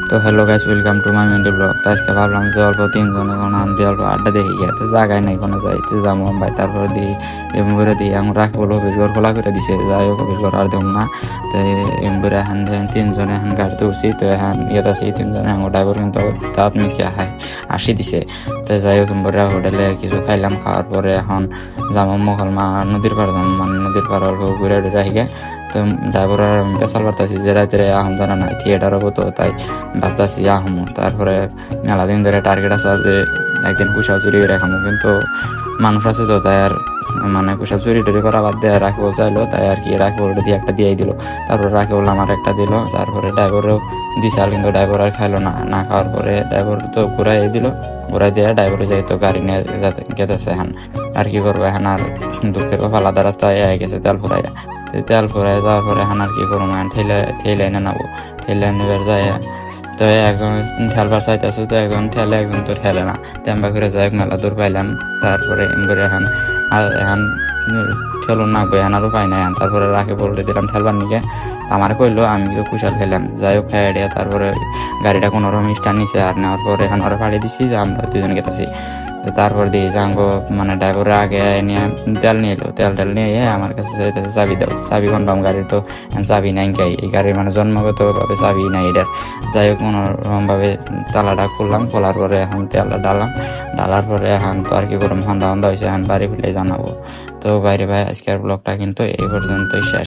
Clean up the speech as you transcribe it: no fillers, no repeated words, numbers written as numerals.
তো hello guys, welcome to my mentee blog. তো আজকে ভাবলাম যে অল্প তিনজনে কোনো আনছি অল্প আড্ডা দেখি গিয়ে, তো জায়গায় নাই কোনো যাইতে যাবো ভাই। তারপরে দিই এম করে দিই এখন রাখি বলো অফিস ঘর খোলা করে দিছে, যাই হোক অফিস ঘর আর দেব না। তো এম করে এখন দেখেন তিনজনে এখন গাড়িতে উঠছি। তো এখন ইয়েতে আছি তিনজনে, এখন ড্রাইভার কিন্তু তাঁত মিশকে আসি দিছে। তো যাই হোক এমবরে হোটেলে কিছু খাইলাম, খাওয়ার পরে এখন যাবো মহলমা নদীর পাড়ে যাবো, মানে নদীর পাড়ে অল্প ঘুরে টুরে আহিগে। তো ড্রাইভার বেসাল পারতাছি যে রাত্রে আহম জানা নাই, থিয়েটার হবো, তো তাই ভাবতাছি আহমো। তারপরে মেলা দিন ধরে টার্গেট আছে যে একদিন কুশাল চুরি করে খামো, কিন্তু মানুষ আছে তো তাই আর মানে কুশাল চুরি টুরি করা বাদ দিয়ে রাখিবল চাইলো, তাই আর কি রাখিবল দিয়ে একটা দিয়েই দিল। তারপরে রাখিবল আমার একটা দিল, তারপরে ড্রাইভারও দিশাল, কিন্তু ড্রাইভার আর খাইলো না। না খাওয়ার পরে ড্রাইভার তো ঘুরাই দিল, ঘুরাই দিয়ে ড্রাইভারে যাই তো গাড়ি নিয়ে গেতেছে এখন। আর কি করবো এখন, আর দুঃখের কপাল আধা রাস্তায় গেছে তেল ফুরাইয়া। তেল ফুরাই যাওয়ার পরে এখন আর কি করবো, ঠেলে এনে নেবো, ঠেলে নেবার যায়। তো একজন ঠেলবার চাইতেছে, তো একজন ঠেলে একজন তো ঠেলে না, তেমবা করে যাই মেলা দূর পাইলাম। তারপরে এমবারে এখন ঠেলো না গো, এখন আর উপায় নাই। তারপরে রাখে বলে দিলাম ঠেলবার নিকে, আমার কইলো আমি তো কুশাল খেলাম। যাই হোক খাই দিয়ে তারপরে গাড়িটা কোনো রকম স্টার্ট নিছে, আর নেওয়ার পরে এখন ওরা পাড়িয়ে দিছি যে আমরা দুজন গেতেছি। তো তারপর দিয়ে যাঙ্গো মানে ড্রাইভারে আগে নিয়ে তেল নিয়ে এলো, তেল নিয়ে আমার কাছে চাইতেছে চাবি দাও। চাবি কনফার্ম গাড়ির তো চাবি নাই গাই, এই গাড়ির মানে জন্মগতভাবে চাবি নাই এটার। যাই হোক কোনোরকমভাবে তালাটা খুললাম, খোলার পরে এখন তেলটা ডালার পরে এখন তো আর কি করলাম, সন্ধ্যা হয়েছে, এখন বাড়ি ফেলে জানাবো। তো বাইরে ভাই আজকের ব্লগটা কিন্তু এই পর্যন্তই শেষ।